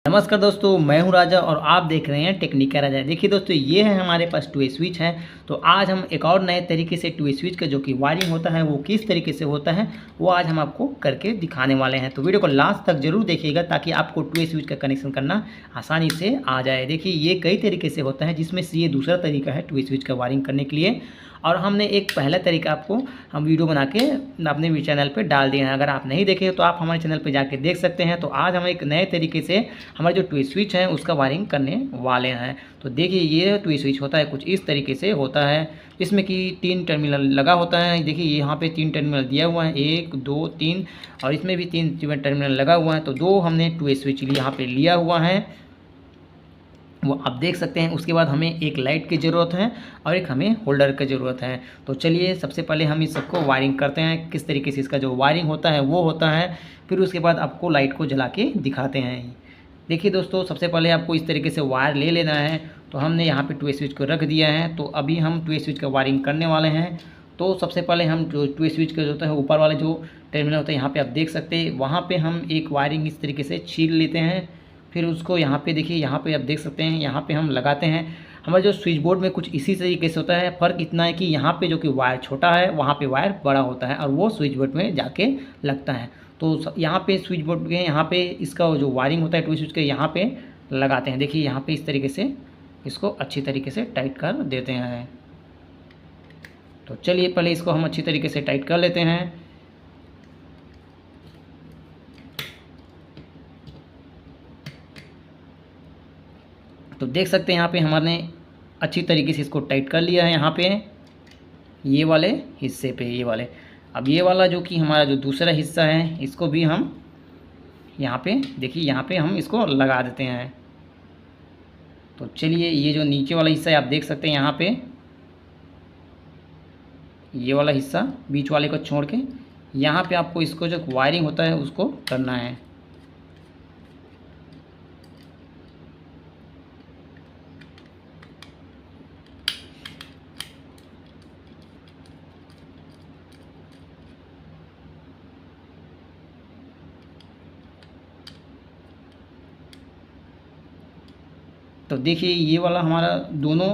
नमस्कार दोस्तों, मैं हूं राजा और आप देख रहे हैं टेक्निकल राजा। देखिए दोस्तों, ये है हमारे पास टू वे स्विच है। तो आज हम एक और नए तरीके से टू वे स्विच का जो कि वायरिंग होता है वो किस तरीके से होता है वो आज हम आपको करके दिखाने वाले हैं। तो वीडियो को लास्ट तक जरूर देखिएगा ताकि आपको टू वे स्विच का कनेक्शन करना आसानी से आ जाए। देखिए, ये कई तरीके से होता है जिसमें से ये दूसरा तरीका है टू वे स्विच का वायरिंग करने के लिए। और हमने एक पहला तरीका आपको हम वीडियो बना के अपने चैनल पे डाल दिए हैं। अगर आप नहीं देखे तो आप हमारे चैनल पे जाके देख सकते हैं। तो आज हम एक नए तरीके से हमारे जो टू स्विच है उसका वायरिंग करने वाले हैं। तो देखिए, ये टू स्विच होता है कुछ इस तरीके से होता है। इसमें कि 3 टर्मिनल लगा होता है। देखिए, यहाँ पे 3 टर्मिनल दिया हुआ है, 1 2 3, और इसमें भी 3 टर्मिनल लगा हुआ है। तो 2 हमने टू स्विच यहाँ पे लिया हुआ है, वो आप देख सकते हैं। उसके बाद हमें एक लाइट की ज़रूरत है और एक हमें होल्डर की ज़रूरत है। तो चलिए, सबसे पहले हम इस सबको वायरिंग करते हैं। किस तरीके से इसका जो वायरिंग होता है वो होता है, फिर उसके बाद आपको लाइट को जला के दिखाते हैं। देखिए दोस्तों, सबसे पहले आपको इस तरीके से वायर ले लेना है। तो हमने यहाँ पे टू स्विच को रख दिया है। तो अभी हम टू स्विच का वायरिंग करने वाले हैं। तो सबसे पहले हम जो टू स्विच का जो होता है ऊपर वाले जो टर्मिनल होता है, यहाँ पे आप देख सकते हैं, वहाँ पे हम एक वायरिंग इस तरीके से छील लेते हैं। फिर उसको यहाँ पे देखिए, यहाँ पे आप देख सकते हैं, यहाँ पे हम लगाते हैं। हमारे जो स्विच बोर्ड में कुछ इसी तरीके से होता है। फ़र्क इतना है कि यहाँ पे जो कि वायर छोटा है वहाँ पे वायर बड़ा होता है और वो स्विच बोर्ड में जाके लगता है। तो यहाँ पे स्विच बोर्ड के यहाँ पे इसका जो वायरिंग होता है टू स्विच के यहाँ पे लगाते हैं। देखिए, यहाँ पे इस तरीके से इसको अच्छी तरीके से टाइट कर देते हैं। तो चलिए, पहले इसको हम अच्छी तरीके से टाइट कर लेते हैं। तो देख सकते हैं यहाँ पे हमारे अच्छी तरीके से इसको टाइट कर लिया है। यहाँ पे ये वाले हिस्से पे ये वाले, अब ये वाला जो कि हमारा जो दूसरा हिस्सा है इसको भी हम यहाँ पे देखिए, यहाँ पे हम इसको लगा देते हैं। तो चलिए, ये जो नीचे वाला हिस्सा है आप देख सकते हैं, यहाँ पे ये वाला हिस्सा बीच वाले को छोड़ के यहाँ पे आपको इसको जो वायरिंग होता है उसको करना है। तो देखिए, ये वाला हमारा दोनों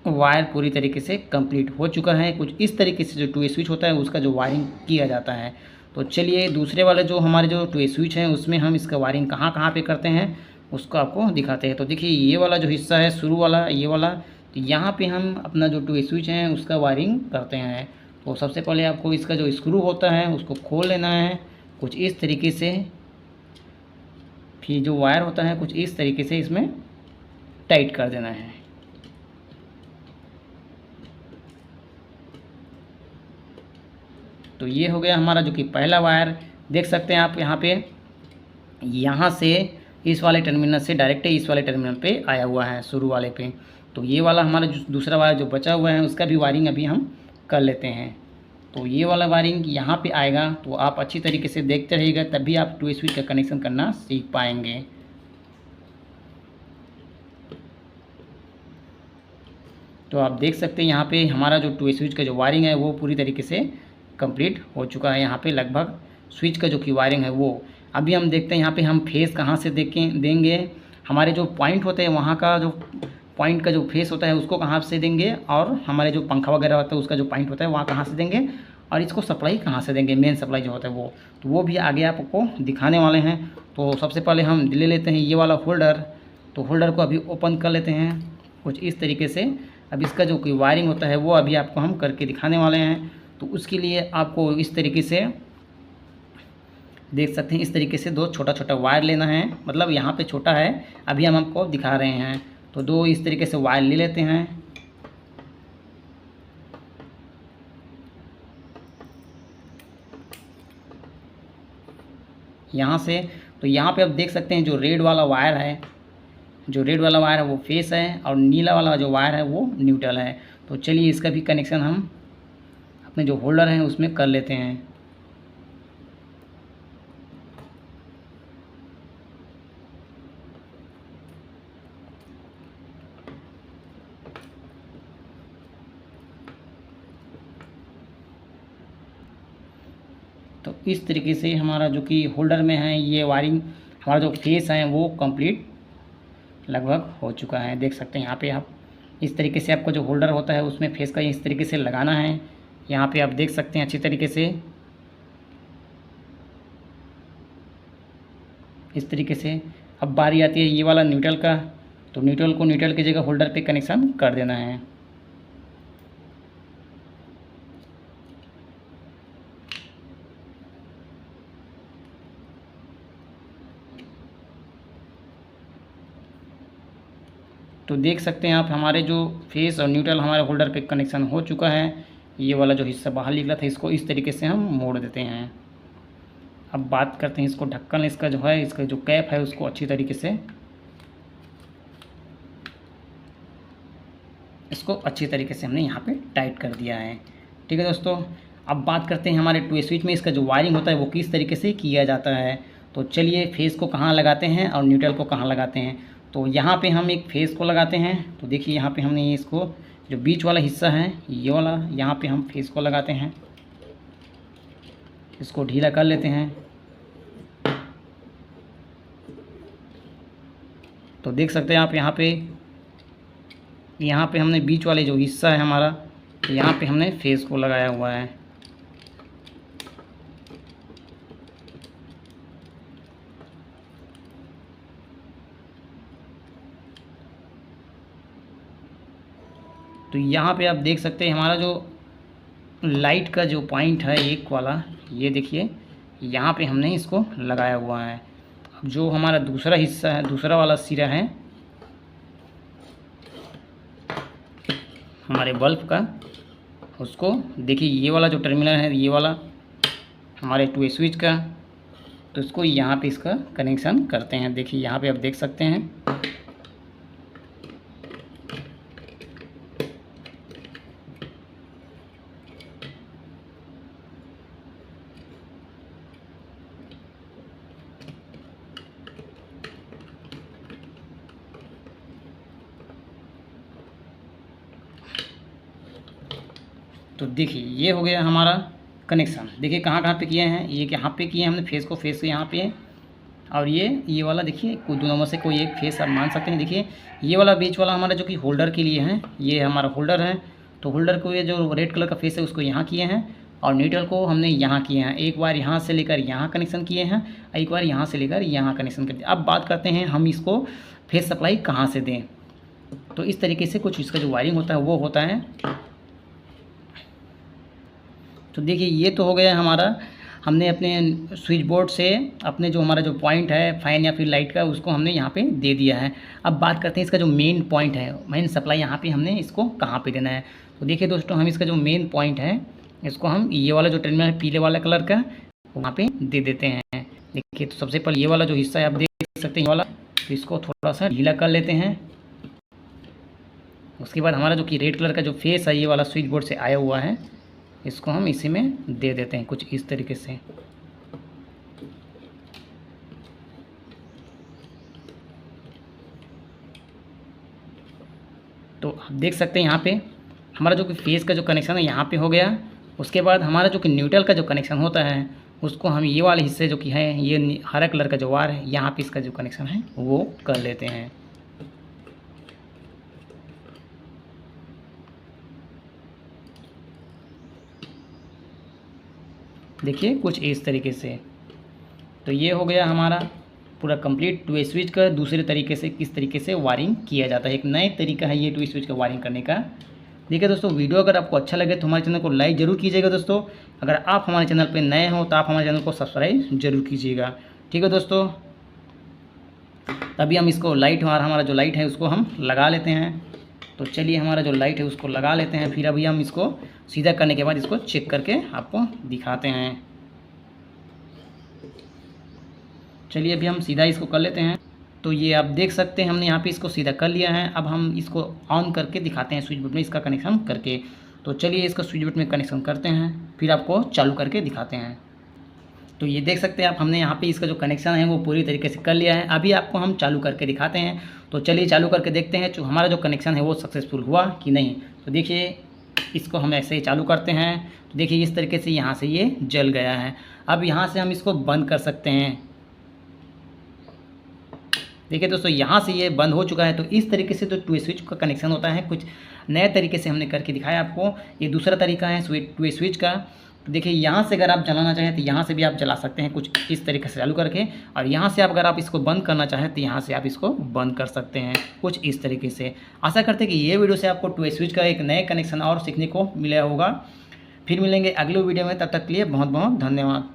वायर पूरी तरीके से कंप्लीट हो चुका है। कुछ इस तरीके से जो टू स्विच होता है उसका जो वायरिंग किया जाता है। तो चलिए, दूसरे वाले जो हमारे जो टू स्विच हैं उसमें हम इसका वायरिंग कहाँ कहाँ पे करते हैं उसको आपको दिखाते हैं। तो देखिए, ये वाला जो हिस्सा है शुरू वाला ये वाला, तो यहाँ पे हम अपना जो टू स्विच है उसका वायरिंग करते हैं। तो सबसे पहले आपको इसका जो स्क्रू होता है उसको खोल लेना है कुछ इस तरीके से। फिर जो वायर होता है कुछ इस तरीके से इसमें टाइट कर देना है। तो ये हो गया हमारा जो कि पहला वायर। देख सकते हैं आप यहाँ से इस वाले टर्मिनल से डायरेक्ट इस वाले टर्मिनल पे आया हुआ है शुरू वाले पे। तो ये वाला हमारा जो दूसरा वायर जो बचा हुआ है उसका भी वायरिंग अभी हम कर लेते हैं। तो ये वाला वायरिंग यहाँ पे आएगा। तो आप अच्छी तरीके से देखते रहिएगा, तभी आप टू स्विच का कनेक्शन करना सीख पाएंगे। तो आप देख सकते हैं यहाँ पे हमारा जो टू स्विच का जो वायरिंग है वो पूरी तरीके से कंप्लीट हो चुका है। यहाँ पे लगभग स्विच का जो कि वायरिंग है वो अभी हम देखते हैं। यहाँ पे हम फेस कहाँ से देंगे, हमारे जो पॉइंट होते हैं वहाँ का जो पॉइंट का जो फेस होता है उसको कहाँ से देंगे, और हमारे जो पंखा वगैरह होता है उसका जो पॉइंट होता है वहाँ कहाँ से देंगे, और इसको सप्लाई कहाँ से देंगे, मेन सप्लाई जो होता है वो। तो वो भी आगे आपको दिखाने वाले हैं। तो सबसे पहले हम ले लेते हैं ये वाला होल्डर। तो होल्डर को अभी ओपन कर लेते हैं कुछ इस तरीके से। अब इसका जो कोई वायरिंग होता है वो अभी आपको हम करके दिखाने वाले हैं। तो उसके लिए आपको इस तरीके से देख सकते हैं, इस तरीके से 2 छोटा छोटा वायर लेना है। मतलब यहाँ पे छोटा है, अभी हम आपको दिखा रहे हैं। तो 2 इस तरीके से वायर ले लेते हैं। यहाँ से तो यहाँ पे आप देख सकते हैं जो रेड वाला वायर है, जो रेड वाला वायर है वो फेस है, और नीला वाला जो वायर है वो न्यूट्रल है। तो चलिए, इसका भी कनेक्शन हम अपने जो होल्डर हैं उसमें कर लेते हैं। तो इस तरीके से हमारा जो कि होल्डर में है ये वायरिंग हमारा जो फेस है वो कंप्लीट लगभग हो चुका है। देख सकते हैं यहाँ पे आप इस तरीके से आपका जो होल्डर होता है उसमें फेस का इस तरीके से लगाना है। यहाँ पे आप देख सकते हैं अच्छी तरीके से इस तरीके से। अब बारी आती है ये वाला न्यूट्रल का, तो न्यूट्रल को न्यूट्रल की जगह होल्डर पे कनेक्शन कर देना है। तो देख सकते हैं आप हमारे जो फेस और न्यूट्रल हमारे होल्डर पे कनेक्शन हो चुका है। ये वाला जो हिस्सा बाहर निकला था इसको इस तरीके से हम मोड़ देते हैं। अब बात करते हैं इसको ढक्कन, इसका जो है इसका जो कैप है उसको अच्छी तरीके से हमने यहाँ पे टाइट कर दिया है। ठीक है दोस्तों, अब बात करते हैं हमारे टू स्विच में इसका जो वायरिंग होता है वो किस तरीके से किया जाता है। तो चलिए फेस को कहाँ लगाते हैं और न्यूट्रल को कहाँ लगाते हैं। तो यहाँ पे हम एक फेस को लगाते हैं। तो देखिए यहाँ पे हमने इसको जो बीच वाला हिस्सा है ये वाला, यहाँ पे हम फेस को लगाते हैं। इसको ढीला कर लेते हैं। तो देख सकते हैं आप यहाँ पे हमने बीच वाले जो हिस्सा है हमारा, यहाँ पे हमने फेस को लगाया हुआ है। तो यहाँ पे आप देख सकते हैं हमारा जो लाइट का जो पॉइंट है एक वाला, ये देखिए यहाँ पे हमने इसको लगाया हुआ है। अब जो हमारा दूसरा हिस्सा है, दूसरा वाला सिरा है हमारे बल्ब का, उसको देखिए ये वाला जो टर्मिनल है ये वाला हमारे टू स्विच का, तो इसको यहाँ पे इसका कनेक्शन करते हैं। देखिए यहाँ पे आप देख सकते हैं। तो देखिए ये हो गया हमारा कनेक्शन। देखिए कहाँ कहाँ पे किए हैं, ये यहाँ पे किए हैं हमने फेस को यहाँ पे, और ये वाला देखिए दोनों में से कोई एक फेस आप मान सकते हैं। देखिए ये वाला बीच वाला हमारा जो कि होल्डर के लिए है, ये हमारा होल्डर है। तो होल्डर को ये जो रेड कलर का फेस है उसको यहाँ किए हैं, और न्यूट्रल को हमने यहाँ किए हैं। एक बार यहाँ से लेकर यहाँ कनेक्शन किए हैं, एक बार यहाँ से लेकर यहाँ कनेक्शन कर दिए। अब बात करते हैं हम इसको फेस सप्लाई कहाँ से दें। तो इस तरीके से कुछ इसका जो वायरिंग होता है वो होता है। तो देखिए ये तो हो गया हमारा, हमने अपने स्विच बोर्ड से अपने जो हमारा जो पॉइंट है फैन या फिर लाइट का उसको हमने यहाँ पे दे दिया है। अब बात करते हैं इसका जो मेन पॉइंट है, मेन सप्लाई यहाँ पे हमने इसको कहाँ पे देना है। तो देखिए दोस्तों, हम इसका जो मेन पॉइंट है इसको हम ये वाला जो टर्मिनल है पीले वाला कलर का वहाँ पे दे देते हैं। देखिए तो सबसे पहले ये वाला जो हिस्सा है आप देख सकते हैं ये वाला, तो इसको थोड़ा सा ढीला कर लेते हैं। उसके बाद हमारा जो कि रेड कलर का जो फेस है ये वाला स्विच बोर्ड से आया हुआ है, इसको हम इसी में दे देते हैं कुछ इस तरीके से। तो आप देख सकते हैं यहाँ पे हमारा जो कि फेस का जो कनेक्शन है यहाँ पे हो गया। उसके बाद हमारा जो कि न्यूट्रल का जो कनेक्शन होता है उसको हम ये वाले हिस्से जो कि है ये हरा कलर का जो वायर है यहाँ पे इसका जो कनेक्शन है वो कर लेते हैं। देखिए कुछ इस तरीके से। तो ये हो गया हमारा पूरा कंप्लीट टू स्विच का दूसरे तरीके से किस तरीके से वायरिंग किया जाता है। एक नए तरीका है ये टू स्विच का वायरिंग करने का। देखिए दोस्तों, वीडियो अगर आपको अच्छा लगे तो हमारे चैनल को लाइक ज़रूर कीजिएगा दोस्तों। अगर आप हमारे चैनल पर नए हो तो आप हमारे चैनल को सब्सक्राइब जरूर कीजिएगा। ठीक है दोस्तों, अभी हम इसको लाइट हमारा जो लाइट है उसको हम लगा लेते हैं। तो चलिए हमारा जो लाइट है उसको लगा लेते हैं, फिर अभी हम इसको सीधा करने के बाद इसको चेक करके आपको दिखाते हैं। चलिए अभी हम सीधा इसको कर लेते हैं। तो ये आप देख सकते हैं हमने यहाँ पे इसको सीधा कर लिया है। अब हम इसको ऑन करके दिखाते हैं स्विच बोर्ड में इसका कनेक्शन करके। तो चलिए इसका स्विच बोर्ड में कनेक्शन करते हैं, फिर आपको चालू करके दिखाते हैं। तो ये देख सकते हैं आप हमने यहाँ पे इसका जो कनेक्शन है वो पूरी तरीके से कर लिया है। अभी आपको हम चालू करके दिखाते हैं। तो चलिए चालू करके देखते हैं जो हमारा जो कनेक्शन है वो सक्सेसफुल हुआ कि नहीं। तो देखिए इसको हम ऐसे ही चालू करते हैं। तो देखिए इस तरीके से यहाँ से ये जल गया है। अब यहाँ से हम इसको बंद कर सकते हैं। देखिए दोस्तों यहाँ से ये बंद हो चुका है। तो इस तरीके से तो टू वे स्विच का कनेक्शन होता है। कुछ नए तरीके से हमने करके दिखाया आपको। ये दूसरा तरीका है टू वे स्विच का। देखिए यहाँ से अगर आप जलाना चाहें तो यहाँ से भी आप जला सकते हैं, कुछ इस तरीके से चालू करके। और यहाँ से अगर आप इसको बंद करना चाहें तो यहाँ से आप इसको बंद कर सकते हैं, कुछ इस तरीके से। आशा करते हैं कि ये वीडियो से आपको टू वे स्विच का एक नए कनेक्शन और सीखने को मिला होगा। फिर मिलेंगे अगले वीडियो में, तब तक के लिए बहुत बहुत धन्यवाद।